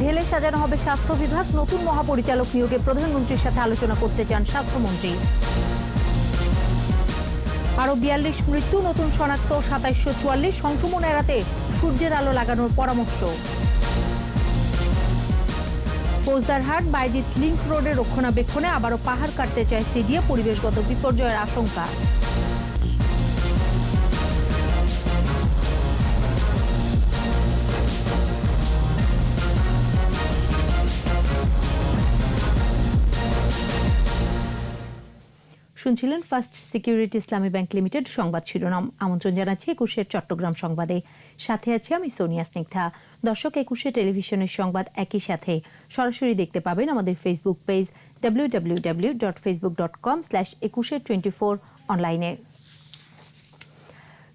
ঢেলে সাজানো হবে স্বাস্থ্য বিভাগ, নতুন মহাপরিচালক নিয়োগে প্রধানমন্ত্রীর সাথে আলোচনা করতে চান স্বাস্থ্যমন্ত্রী। আরো ৪২ মৃত্যু, নতুন শনাক্ত ২৭৪৪, সংক্রমণ এড়াতে সূর্যের আলো লাগানোর পরামর্শ। ফৌজদারহাট বাইজিৎ লিংক রোডের রক্ষণাবেক্ষণে আবারও পাহাড় কাটতে চায় সিডিএ, পরিবেশগত বিপর্যয়ের আশঙ্কা। শুনছিলেন ফার্স্ট সিকিউরিটি ইসলামী ব্যাংক লিমিটেড সংবাদ শিরোনাম। আমন্ত্রণ জানাচ্ছি ২১ চট্টগ্রাম সংবাদে। সাথে আছি আমি সোনিয়া স্নিগ্ধা। দর্শক, ২১ টেলিভিশনের সংবাদ একই সাথে সরাসরি দেখতে পাবেন আমাদের ফেসবুক পেজ www.facebook.com/2124 অনলাইনে।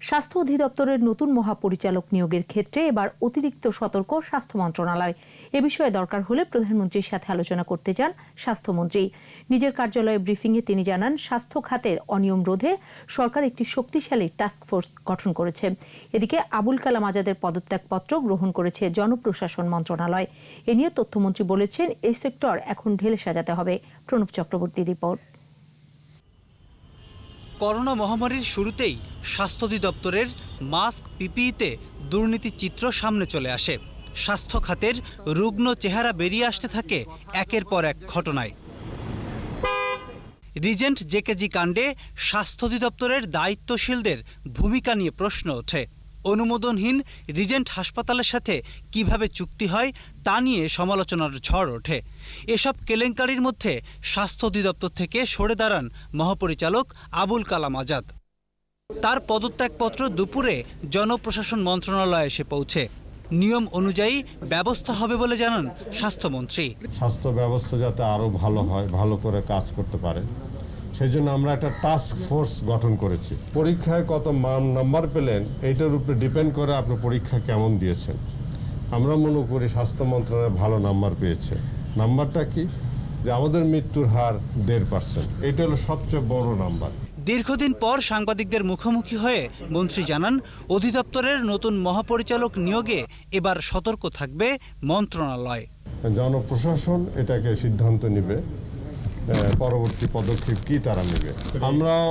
স্বাস্থ্য অধিদপ্তরের নতুন মহাপরিচালক নিয়োগের ক্ষেত্রে এবার অতিরিক্ত সতর্ক স্বাস্থ্য মন্ত্রণালয়। এ বিষয়ে দরকার হলে প্রধানমন্ত্রীর সাথে আলোচনা করতে চান স্বাস্থ্যমন্ত্রী। নিজের কার্যালয়ে ব্রিফিংয়ে তিনি জানান, স্বাস্থ্য খাতের অনিয়ম রোধে সরকার একটি শক্তিশালী টাস্ক ফোর্স গঠন করেছে। এদিকে আবুল কালাম আজাদের পদত্যাগপত্র গ্রহণ করেছে জনপ্রশাসন মন্ত্রণালয়। এ নিয়ে তথ্যমন্ত্রী বলেছেন, এই সেক্টর এখন ঢেলে সাজাতে হবে। প্রণব চক্রবর্তী রিপোর্ট। করোনা মহামারীর শুরুতেই স্বাস্থ্য অধিদপ্তরের মাস্ক পিপিইতে দুর্নীতির চিত্র সামনে চলে আসে। স্বাস্থ্য খাতের রুগ্ন চেহারা বেরিয়ে আসতে থাকে একের পর এক ঘটনায়। রিজেন্ট জেকেজি কাণ্ডে স্বাস্থ্য অধিদপ্তরের দায়িত্বশীলদের ভূমিকা নিয়ে প্রশ্ন ওঠে। অনুমোদনহীন রিজেন্ট হাসপাতালের সাথে কিভাবে চুক্তি হয় তা নিয়ে সমালোচনার ঝড় ওঠে। এসব কেলেঙ্কারির মধ্যে স্বাস্থ্য অধিদপ্তর থেকে সরে দাঁড়ান মহাপরিচালক আবুল কালাম আজাদ। তার পদত্যাগপত্র দুপুরে জনপ্রশাসন মন্ত্রণালয়ে এসে পৌঁছে। নিয়ম অনুযায়ী ব্যবস্থা হবে বলে জানান স্বাস্থ্যমন্ত্রী। স্বাস্থ্য ব্যবস্থা যাতে আরও ভালো হয়, ভালো করে কাজ করতে পারে, সেই জন্য আমরা একটা টাস্ক ফোর্স গঠন করেছি। পরীক্ষায় কত নাম্বার পেলেন এইটার উপরে ডিপেন্ড করে আপনি পরীক্ষা কেমন দিয়েছেন। আমরা মনে করি স্বাস্থ্য মন্ত্রণালয় ভালো নাম্বার পেয়েছে। নাম্বারটা কি? যে আমাদের মৃত্যুর হার 1.5%। এটা হলো সবচেয়ে বড় নাম্বার। দীর্ঘদিন পর সাংবাদিকদের মুখোমুখি হয়ে মন্ত্রী জানান, অধিদপ্তরের নতুন মহাপরিচালক নিয়োগে এবার সতর্ক থাকবে মন্ত্রণালয়। জনপ্রশাসন এটাকে সিদ্ধান্ত নেবে, পরবর্তী পদক্ষেপ কি তারা নেবে। আমরাও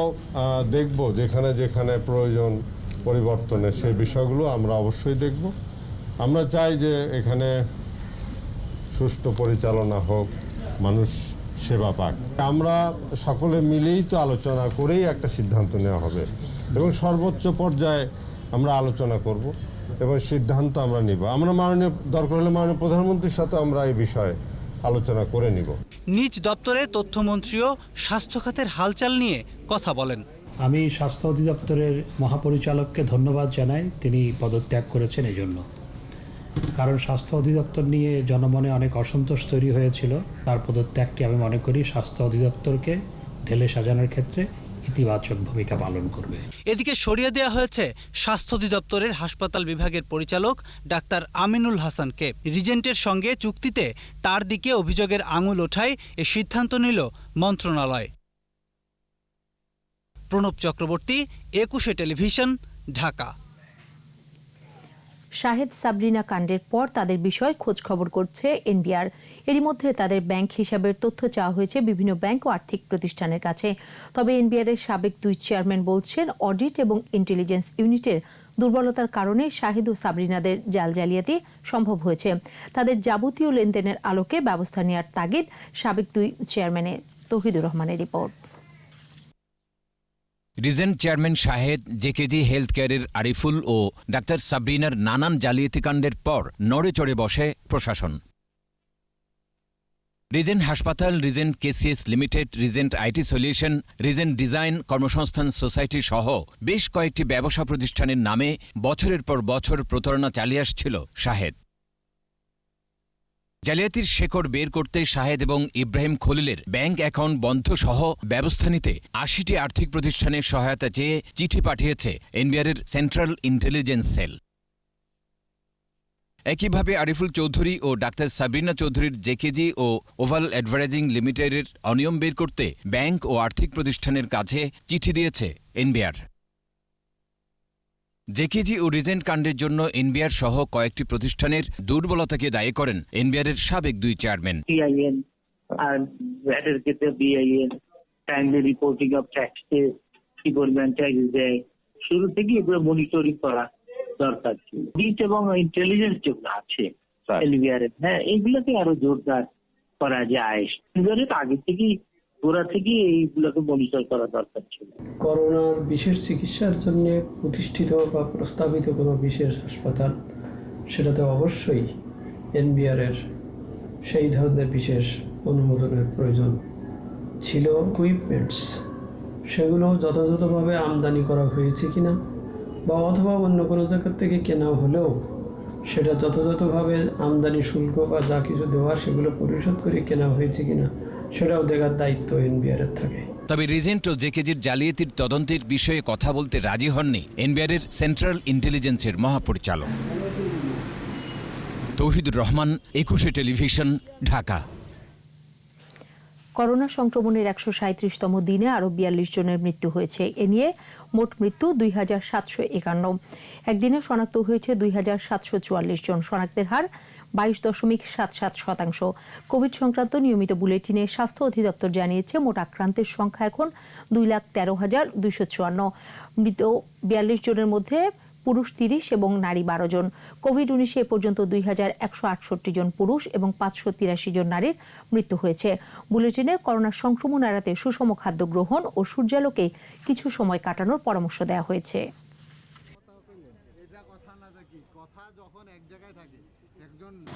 দেখব যেখানে যেখানে প্রয়োজন পরিবর্তনের সেই বিষয়গুলো আমরা অবশ্যই দেখব। আমরা চাই যে এখানে সুষ্ঠু পরিচালনা হোক, মানুষ সেবা পাক। আমরা সকলে মিলেই তো আলোচনা করেই একটা সিদ্ধান্ত নেওয়া হবে এবং সর্বোচ্চ পর্যায়ে আমরা আলোচনা করব এবং সিদ্ধান্ত আমরা নিব। আমরা দরকার হলে মাননীয় প্রধানমন্ত্রীর সাথে আমরা এই বিষয়ে আলোচনা করে নিব। নিজ দপ্তরে তথ্যমন্ত্রীও স্বাস্থ্য খাতের হালচাল নিয়ে কথা বলেন। আমি স্বাস্থ্য অধিদপ্তরের মহাপরিচালককে ধন্যবাদ জানাই, তিনি পদত্যাগ করেছেন এই জন্য। কারণ স্বাস্থ্য অধিদপ্তর নিয়ে জনমনে অনেক অসন্তোষ তৈরি হয়েছিল। তার পদত্যাগটি আমি মনে করি স্বাস্থ্য অধিদপ্তরকে ঢেলে সাজানোর ক্ষেত্রে ইতিবাচক ভূমিকা পালন করবে। এদিকে সরিয়ে দেওয়া হয়েছে স্বাস্থ্য অধিদপ্তরের হাসপাতাল বিভাগের পরিচালক ডাক্তার আমিনুল হাসানকে। রিজেন্টের সঙ্গে চুক্তিতে তার দিকে অভিযোগের আঙুল ওঠায় এ সিদ্ধান্ত নিল মন্ত্রণালয়। প্রণব চক্রবর্তী, ২১ টেলিভিশন, ঢাকা। শাহেদ সাবরিনা কাণ্ডের পর তাদের বিষয়ে খোঁজ খবর করছে এনবিআর। এরই মধ্যে তাদের ব্যাংক হিসাবের তথ্য চাওয়া হয়েছে বিভিন্ন ব্যাংক ও আর্থিক প্রতিষ্ঠানের কাছে। তবে এনবিআর এর সাবেক 2 চেয়ারম্যান বলছেন, অডিট এবং ইন্টেলিজেন্স ইউনিটের দুর্বলতার কারণে শাহেদ ও সাবরিনাদের জাল জালিয়াতি সম্ভব হয়েছে। তাদের যাবতীয় লেনদেনের আলোকে ব্যবস্থা নেওয়ার তাগিদ সাবেক 2 চেয়ারম্যানের। তৌহিদুর রহমানের report. Regent chairman Shahed, JKG health কেয়ারের আরিফুল ও ডাক্তার সাবরিনার নানান জালিয়াতিকাণ্ডের পর নড়ে চড়ে বসে প্রশাসন। রিজেন্ট হাসপাতাল, Regent KCS limited, Regent IT solution, Regent design কর্মসংস্থান সোসাইটি সহ বেশ কয়েকটি ব্যবসা প্রতিষ্ঠানের নামে বছরের পর বছর প্রতারণা চালিয়ে আসছিল শাহেদ। জালিয়াতির শেকড় বের করতে শাহেদ এবং ইব্রাহিম খলিলের ব্যাংক অ্যাকাউন্ট বন্ধ সহ ব্যবস্থা নিতে ৮০টি আর্থিক প্রতিষ্ঠানের সহায়তা চেয়ে চিঠি পাঠিয়েছে এনবিআরের সেন্ট্রাল ইন্টেলিজেন্স সেল। একইভাবে আরিফুল চৌধুরী ও ডাক্তার সাবরিনা চৌধুরীর জেকেজি ও ওভাল অ্যাডভার্টাইজিং লিমিটেডের অনিয়ম বের করতে ব্যাংক ও আর্থিক প্রতিষ্ঠানের কাছে চিঠি দিয়েছে এনবিআর। জেকেজি ও রিজেন্ট কাণ্ডের জন্য এনবিআর সহ কয়েকটি প্রতিষ্ঠানের দুর্বলতাকে দায়ী করেন এনবিআরের সাবেক 2 চেয়ারম্যান। PIN আর ভ্যাটের ক্ষেত্রে BIN, timely reporting of taxes, কি পরিমাণ ট্যাক্স দেয়, শুরু থেকে এগুলো মনিটরিং করা দরকার ছিল। রিচ এবং ইন্টেলিজেন্স যেগুলো আছে এনবিআর হ্যাঁ এইগুলোকে আরো জোরদার করা যায়। এনবিআর আগে থেকেই গোড়া থেকে এইগুলোকে মনিটর করা দরকার ছিল। করোনার বিশেষ চিকিৎসার জন্য প্রতিষ্ঠিত বা প্রস্তাবিত কোনো বিশেষ হাসপাতাল, সেটাতে অবশ্যই এনবিআরের সেই ধরনের বিশেষ অনুমোদনের প্রয়োজন ছিল। ইকুইপমেন্টস সেগুলো যথাযথভাবে আমদানি করা হয়েছে কিনা বা অথবা অন্য কোনো জায়গা থেকে কেনা হলেও সেটা যথাযথভাবে আমদানি শুল্ক বা যা কিছু দেওয়া সেগুলো পরিশোধ করে কেনা হয়েছে কিনা সেটাও দেখার দায়িত্ব এনবিআরের থাকে। তবে রিজেন্ট ও জেকেজির জালিয়াতির তদন্তের বিষয়ে কথা বলতে রাজি হননি এনবিআরের সেন্ট্রাল ইন্টেলিজেন্সের মহাপরিচালক। তৌহিদুর রহমান, 21 টেলিভিশন, ঢাকা। করোনা সংক্রমণের 137তম দিনে আরও 42 জনের মৃত্যু হয়েছে। এ নিয়ে মোট মৃত্যু 2751। একদিনে শনাক্ত হয়েছে 2744 জন। শনাক্তের হার 22.77%। কোভিড সংক্রান্ত নিয়মিত বুলেটিনে স্বাস্থ্য অধিদপ্তর জানিয়েছে মোট আক্রান্তের সংখ্যা এখন 2,13,254। মৃত 42 জনের মধ্যে পুরুষ 30 এবং নারী 12 জন। কোভিড-19 এ পর্যন্ত 2,168 জন পুরুষ এবং 583 জন নারীর মৃত্যু হয়েছে। বুলেটিনে করোনা সংক্রমণ এড়াতে সুষম খাদ্য গ্রহণ ও সূর্যালোকে কিছু সময় কাটানোর পরামর্শ দেওয়া হয়েছে।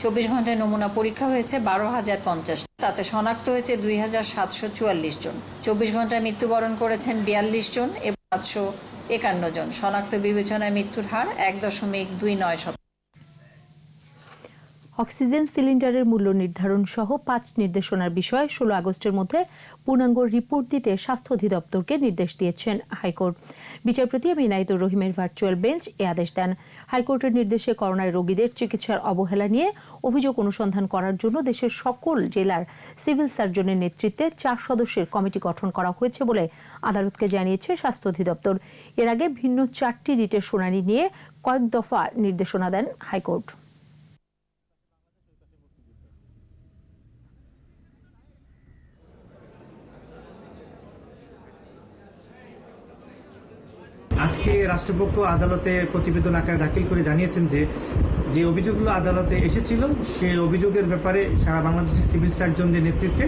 24 ঘন্টায় নমুনা পরীক্ষা হয়েছে 12,050, তাতে শনাক্ত হয়েছে 2,744 জন। 24 ঘন্টায় মৃত্যুবরণ করেছেন 42 জন এবং 751 জন। শনাক্ত বিবেচনায় মৃত্যুর হার 1.29%। অক্সিজেন সিলিন্ডারের মূল্য নির্ধারণ সহ 5 নির্দেশনার বিষয়ে 16 আগস্টের মধ্যে পূর্ণাঙ্গ রিপোর্ট দিতে স্বাস্থ্য অধিদপ্তরকে নির্দেশ দিয়েছেন হাইকোর্ট। বিচারপতি এনায়েতুর রহিমের ভার্চুয়াল বেঞ্চ এ আদেশ দেন। হাইকোর্টের নির্দেশে করোনায় রোগীদের চিকিৎসার অবহেলা নিয়ে অভিযোগ অনুসন্ধান করার জন্য দেশের সকল জেলার সিভিল সার্জনের নেতৃত্বে 4 সদস্যের কমিটি গঠন করা হয়েছে বলে আদালতকে জানিয়েছে স্বাস্থ্য অধিদপ্তর। এর আগে ভিন্ন 4টি রিটের শুনানি নিয়ে কয়েক দফা নির্দেশনা দেন হাইকোর্ট। আজকে রাষ্ট্রপক্ষ আদালতে প্রতিবেদন আকারে দাখিল করে জানিয়েছেন যে অভিযোগগুলো আদালতে এসেছিল সেই অভিযোগের ব্যাপারে সারা বাংলাদেশের সিভিল সার্জনদের নেতৃত্বে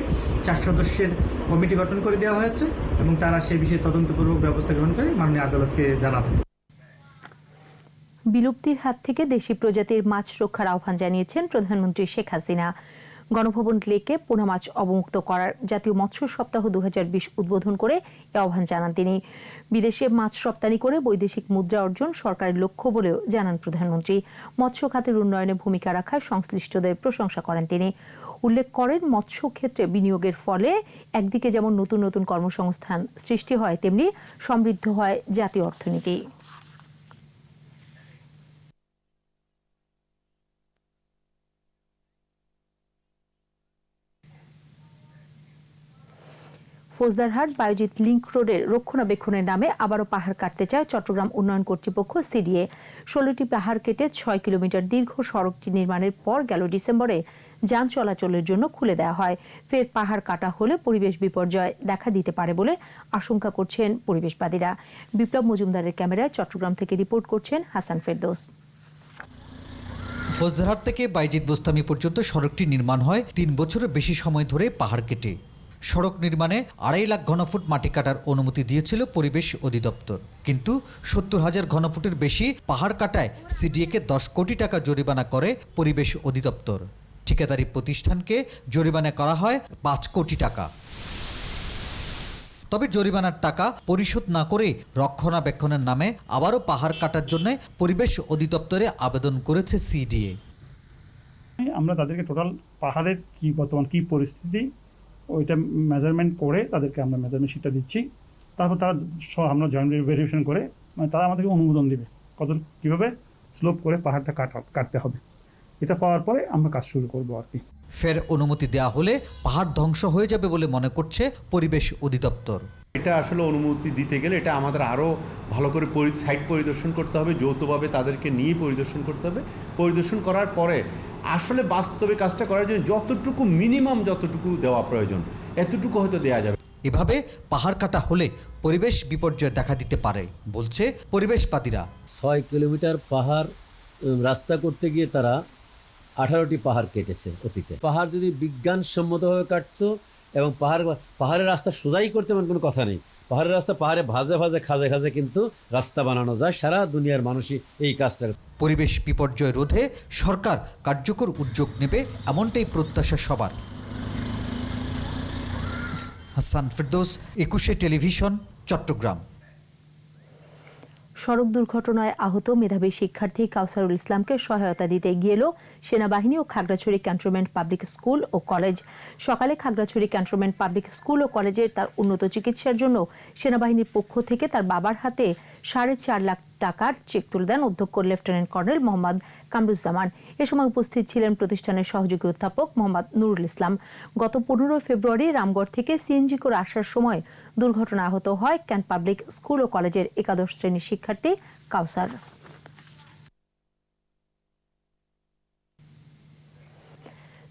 4 সদস্যের কমিটি গঠন করে দেওয়া হয়েছে এবং তারা সেই বিষয়ে তদন্তপূর্বক ব্যবস্থা গ্রহণ করে মাননীয় আদালতকে জানাবে। বিলুপ্তির হাত থেকে দেশি প্রজাতির মাছ রক্ষার আহ্বান জানিয়েছেন প্রধানমন্ত্রী শেখ হাসিনা। গণভবন লেকে পোনা মাছ অবমুক্ত করার জাতীয় মৎস্য সপ্তাহ 2020 উদ্বোধন করে এ আহ্বান জানান তিনি। বিদেশে মাছ রপ্তানি করে বৈদেশিক মুদ্রা অর্জন সরকারের লক্ষ্য বলেও জানান প্রধানমন্ত্রী। মৎস্য খাতের উন্নয়নে ভূমিকা রাখায় সংশ্লিষ্টদের প্রশংসা করেন তিনি। উল্লেখ করেন মৎস্য ক্ষেত্রে বিনিয়োগের ফলে একদিকে যেমন নতুন নতুন কর্মসংস্থান সৃষ্টি হয়, তেমনি সমৃদ্ধ হয় জাতীয় অর্থনীতি। ফৌজদারহাট বায়োজিৎ লিংক রোডের রক্ষণাবেক্ষণের নামে আবারও পাহাড় কাটতে চায় চট্টগ্রাম উন্নয়ন কর্তৃপক্ষ সিডিএ। 16টি পাহাড় কেটে 6 কিলোমিটার দীর্ঘ সড়কটি নির্মাণের পর গেল ডিসেম্বরে যান চলাচলের জন্য খুলে দেওয়া হয়। ফের পাহাড় কাটা হলে পরিবেশ বিপর্যয় দেখা দিতে পারে বলে আশঙ্কা করছেন পরিবেশবাদীরা। বিপ্লব মজুমদারের ক্যামেরায় চট্টগ্রাম থেকে রিপোর্ট করছেন হাসান ফেরদৌস। ফৌজদারহাট থেকে বাইজিৎ বোস্তামি পর্যন্ত সড়কটি নির্মাণ হয় 3 বছরের বেশি সময় ধরে পাহাড় কেটে। সড়ক নির্মাণে 2.5 লাখ ঘনফুট মাটি কাটার অনুমতি দিয়েছিল পরিবেশ অধিদপ্তর, কিন্তু 70,000 ঘনফুটের বেশি পাহাড় কাটায় সিডিএকে 10 কোটি টাকা জরিমানা করে পরিবেশ অধিদপ্তর। ঠিকাদারি প্রতিষ্ঠানকে জরিমানা করা হয় 5 কোটি টাকা। তবে জরিমানার টাকা পরিশোধ না করে রক্ষণাবেক্ষণের নামে আবারও পাহাড় কাটার জন্য পরিবেশ অধিদপ্তরে আবেদন করেছে সিডিএ। আমরা তাদেরকে টোটাল পাহাড়ের কি বর্তমান কি পরিস্থিতি ওইটা মেজারমেন্ট করে তাদেরকে আমরা মেজারমেন্ট শিটটা দিচ্ছি। তারপর তারা আমরা জয়েন্ট ভেরিফিকেশন করে মানে তারা আমাদেরকে অনুমোদন দেবে কীভাবে স্লোপ করে পাহাড়টা কাটতে হবে। এটা পাওয়ার পরে আমরা কাজ শুরু করবো আর কি। ফের অনুমতি দেওয়া হলে পাহাড় ধ্বংস হয়ে যাবে বলে মনে করছে পরিবেশ অধিদপ্তর। এটা আসলে অনুমতি দিতে গেলে এটা আমাদের আরও ভালো করে সাইট পরিদর্শন করতে হবে, যৌথভাবে তাদেরকে নিয়ে পরিদর্শন করতে হবে। পরিদর্শন করার পরে আসলে বাস্তবে কাজটা করার জন্য যতটুকু মিনিমাম যতটুকু দেওয়া প্রয়োজন এতটুকু হয়তো দেওয়া যাবে। এভাবে পাহাড় কাটা হলে পরিবেশ বিপর্যয় দেখা দিতে পারে বলছে পরিবেশবাদীরা। 6 কিলোমিটার পাহাড় রাস্তা করতে গিয়ে তারা 18টি পাহাড় কেটেছে অতীতে। পাহাড় যদি বিজ্ঞানসম্মতভাবে কাটতো এবং পাহাড়ের রাস্তা সোজাই করতে এমন কোনো কথা নেই। পাহাড়ের রাস্তা পাহাড়ে ভাজে ভাজে খাজে খাজে কিন্তু রাস্তা বানানো যায়। সারা দুনিয়ার মানুষই এই কাজটা। পরিবেশ বিপর্যয় রোধে সরকার কার্যকর উদ্যোগ নেবে এমনটাই প্রত্যাশা সবার। হাসান ফেরদৌস, 21 টেলিভিশন, চট্টগ্রাম। সড়ক দুর্ঘটনায় আহত মেধাবী শিক্ষার্থী কাউসারুল ইসলামকে সহায়তা দিতে গিয়ে এলো সেনাবাহিনী ও খাগড়াছড়ি ক্যান্টনমেন্ট পাবলিক স্কুল ও কলেজ। সকালে খাগড়াছড়ি ক্যান্টনমেন্ট পাবলিক স্কুল ও কলেজের তার উন্নত চিকিৎসার জন্য সেনাবাহিনীর পক্ষ থেকে তার বাবার হাতে 4.5 লাখ টাকার চেক তুলে দেন অধ্যক্ষ লেফটেন্যান্ট কর্নেল মোহাম্মদ কামরুজ্জামান। এ সময় উপস্থিত ছিলেন প্রতিষ্ঠানের সহযোগী অধ্যাপক মোহাম্মদ নুরুল ইসলাম। গত 15 ফেব্রুয়ারি রামগড় থেকে সিএনজি করে আসার সময় দুর্ঘটনা আহত হয় ক্যান্ট পাবলিক স্কুল ও কলেজের একাদশ শ্রেণীর শিক্ষার্থী কাউসার।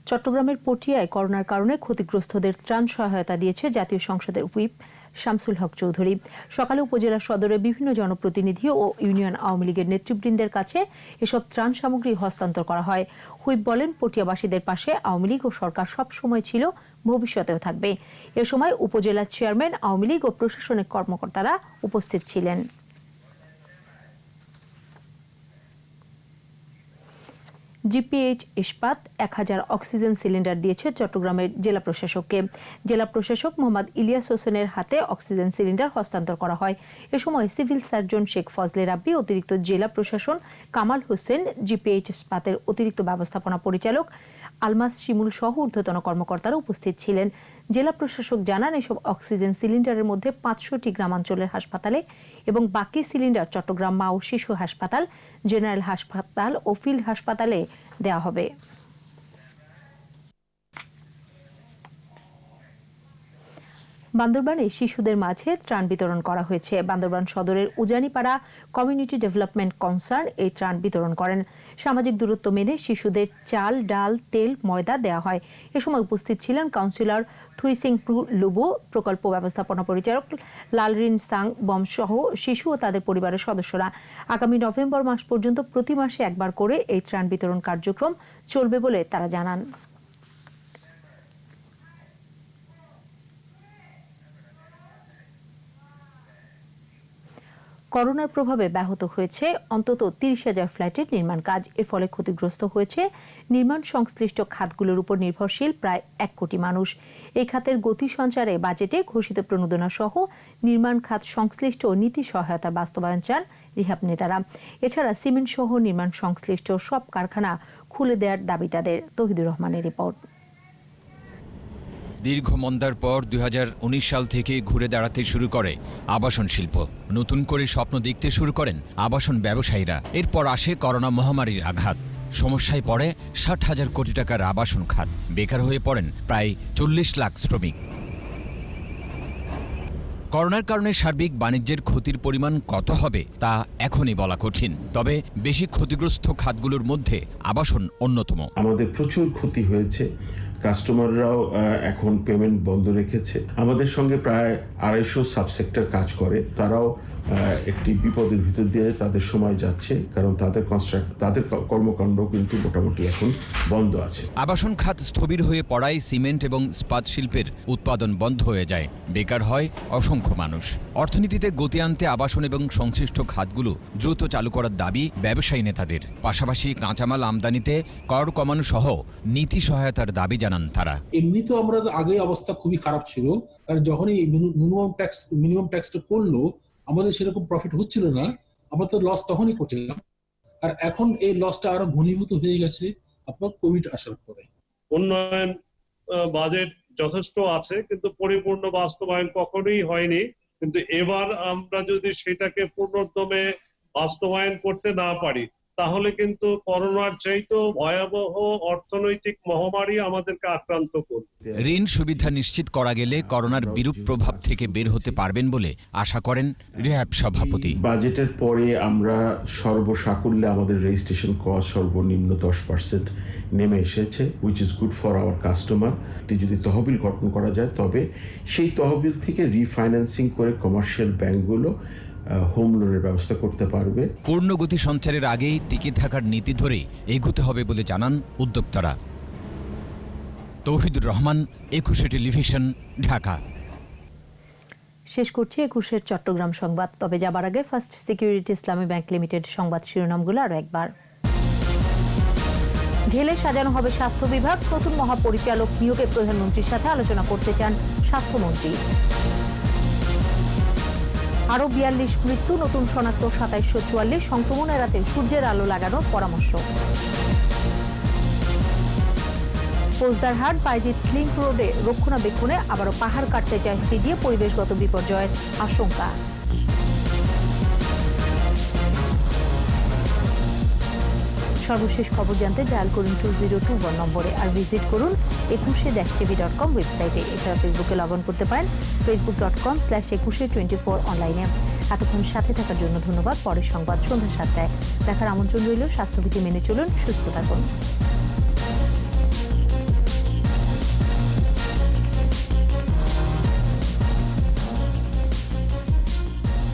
চট্টগ্রামের পটিয়ায় করোনার কারণে ক্ষতিগ্রস্তদের ত্রাণ সহায়তা দিয়েছে জাতীয় সংসদের হুইপ শামসুল হক চৌধুরী। সকালে উপজেলা সদরে বিভিন্ন জনপ্রতিনিধি ও ইউনিয়ন আওয়ামী লীগের নেতৃবৃন্দের কাছে এসব ত্রাণ সামগ্রী হস্তান্তর করা হয়। হুইপ বলেন, পটিয়াবাসীদের পাশে আওয়ামী লীগ ও সরকার সব সময় ছিল, ভবিষ্যতেও থাকবে। এ সময় উপজেলা চেয়ারম্যান, আওয়ামী লীগ ও প্রশাসনিক কর্মকর্তারা উপস্থিত ছিলেন। জিপিএইচ ইস্পাত 1000 অক্সিজেন সিলিন্ডার দিয়েছে চট্টগ্রামের জেলা প্রশাসককে। জেলা প্রশাসক মোহাম্মদ ইলিয়াস হোসেনের হাতে অক্সিজেন সিলিন্ডার হস্তান্তর করা হয়। এ সময় সিভিল সার্জন শেখ ফজলে রাব্বি, অতিরিক্ত জেলা প্রশাসন কামাল হোসেন, জিপিএইচ ইস্পাতের অতিরিক্ত ব্যবস্থাপনা পরিচালক আলমাস শিমুল সহ ঊর্ধ্বতন কর্মকর্তারা উপস্থিত ছিলেন। জেলা প্রশাসক জানান, এসব অক্সিজেন সিলিন্ডারের মধ্যে 500টি গ্রামাঞ্চলের হাসপাতালে এবং বাকি সিলিন্ডার চট্টগ্রাম মা ও শিশু হাসপাতাল, জেনারেল হাসপাতাল ও ফিল্ড হাসপাতালে দেওয়া হবে। বান্দরবানে শিশুদের মাঝে ত্রাণ বিতরণ করা হয়েছে। বান্দরবান সদরের উজানিপাড়া কমিউনিটি ডেভেলপমেন্ট কনসার্ন এই ত্রাণ বিতরণ করেন। সামাজিক দূরত্ব মেনে শিশুদের চাল, ডাল, তেল, ময়দা দেওয়া হয়। এ সময় উপস্থিত ছিলেন কাউন্সিলর থুইসিং প্রু লুবো, প্রকল্প ব্যবস্থাপনা পরিচালক লালরিন সাং বম সহ শিশু ও তাদের পরিবারের সদস্যরা। আগামী নভেম্বর মাস পর্যন্ত প্রতি মাসে একবার করে এই ত্রাণ বিতরণ কার্যক্রম চলবে বলে তারা জানান। করোনার প্রভাবে ব্যাহত হয়েছে অন্তত 30,000 ফ্ল্যাটের নির্মাণ কাজ। এর ফলে ক্ষতিগ্রস্ত হয়েছে নির্মাণ সংশ্লিষ্ট খাতগুলোর উপর নির্ভরশীল প্রায় 1 কোটি মানুষ। এই খাতের গতি সঞ্চারে বাজেটে ঘোষিত প্রণোদনা সহ নির্মাণ খাত সংশ্লিষ্ট নীতি সহায়তার বাস্তবায়ন চান রিহাব নেতারা। এছাড়া সিমেন্ট সহ নির্মাণ সংশ্লিষ্ট সব কারখানা খুলে দেওয়ার দাবি তাদের। তৌহিদুর রহমানের রিপোর্ট। দীর্ঘ মন্দার পর 2019 সাল থেকে ঘুরে দাঁড়াতে শুরু করে আবাসন শিল্প। নতুন করে স্বপ্ন দেখতে শুরু করেন আবাসন ব্যবসায়ীরা। এরপর আসে করোনা মহামারীর আঘাত। সমস্যায় পড়ে 60,000 কোটি টাকার আবাসন খাত। বেকার হয়ে পড়েন প্রায় 40 লাখ শ্রমিক। করোনার কারণে সার্বিক বাণিজ্যের ক্ষতির পরিমাণ কত হবে তা এখনই বলা কঠিন। তবে বেশি ক্ষতিগ্রস্ত খাতগুলোর মধ্যে আবাসন অন্যতম। আমাদের প্রচুর ক্ষতি হয়েছে। কাস্টমাররাও এখন পেমেন্ট বন্ধ রেখেছে। আমাদের সঙ্গে প্রায় 250 সাবসেক্টর কাজ করে। তারাও একটি বিপদের ভিতর দিয়ে তাদের সময় যাচ্ছে, কারণ তাদের কর্মকাণ্ড কিন্তু মোটামুটি এখন বন্ধ আছে। আবাসন খাত স্থবির হয়ে পড়ায় সিমেন্ট এবং ইস্পাত শিল্পের উৎপাদন বন্ধ হয়ে যায়। বেকার হয় অসংখ্য মানুষ। অর্থনীতিতে গতি আনতে আবাসন এবং সংশ্লিষ্ট খাতগুলো দ্রুত চালু করার দাবি ব্যবসায়ী নেতাদের। পাশাপাশি কাঁচামাল আমদানিতে কর কমানো সহ নীতি সহায়তার দাবি জানান তারা। এমনি তো আমরা আগে অবস্থা খুবই খারাপ ছিল, কারণ যখনই মিনিমাম ট্যাক্সটা করলো আমাদের সেরকম প্রফিট হচ্ছিল না। আমরা তো লস তখনই করছিলাম, আর এখন এই লসটা আরো ঘনীভূত হয়ে গেছে আপনার কোভিড আসার পরে। উন্নয়ন বাজেট যথেষ্ট আছে, কিন্তু পরিপূর্ণ বাস্তবায়ন কখনোই হয়নি। কিন্তু এবার আমরা যদি সেটাকে পূর্ণোদ্যমে বাস্তবায়ন করতে না পারি, তাহলে কিন্তু করোনার চাইতেও ভয়াবহ অর্থনৈতিক মহামারী আমাদেরকে আক্রান্ত করবে। ঋণ সুবিধা নিশ্চিত করা গেলে করোনার বিরূপ প্রভাব থেকে বের হতে পারবেন বলে আশা করেন র্যাব সভাপতি। বাজেটের পরে আমরা সর্বসাকুল্যে আমাদের রেজিস্ট্রেশন কস্ট সর্বনিম্ন 10% নেমে এসেছে, which is good for our customer. যদি তহবিল গঠন করা যায় তবে সেই তহবিল থেকে রিফাইন্যান্সিং করে কমার্শিয়াল ব্যাংকগুলো হোম লোনের ব্যবস্থা করতে পারবে। পূর্ণগতি সঞ্চারের আগেই টিকে থাকার নীতি ধরে এগোতে হবে বলে জানান উদ্যোক্তারা। তৌহিদুর রহমান, 21 টেলিভিশন, ঢাকা। শেষ করছি 21 চট্টগ্রাম সংবাদ। তবে যাবার আগে ফার্স্ট সিকিউরিটি ইসলামী ব্যাংক লিমিটেড সংবাদ শিরোনামগুলো আরো একবার। ঢেলে সাজানো হবে স্বাস্থ্য বিভাগ, নতুন মহাপরিচালক নিয়োগে প্রধানমন্ত্রীর সাথে আলোচনা করতে চান স্বাস্থ্যমন্ত্রী। আরও 42 মৃত্যু, নতুন শনাক্ত 2744, সংক্রমণ এড়াতে সূর্যের আলো লাগানোর পরামর্শ। ফৌজদারহাট বাইজিৎ লিংক রোডে রক্ষণাবেক্ষণে আবারও পাহাড় কাটতে চায় সিডিএ, পরিবেশগত বিপর্যয়ের আশঙ্কা। সর্বশেষ খবর জানতে ডায়াল করুন 2021 নম্বরে, আর ভিজিট করুন 21-tv.com ওয়েবসাইটে। এছাড়া ফেসবুকে লগ অন করতে পারেন facebook.com/2124 অনলাইনে। এতক্ষণ সাথে থাকার জন্য ধন্যবাদ। পরের সংবাদ সন্ধ্যা 7টায় দেখার আমন্ত্রণ রইল। স্বাস্থ্যবিধি মেনে চলুন, সুস্থ থাকুন।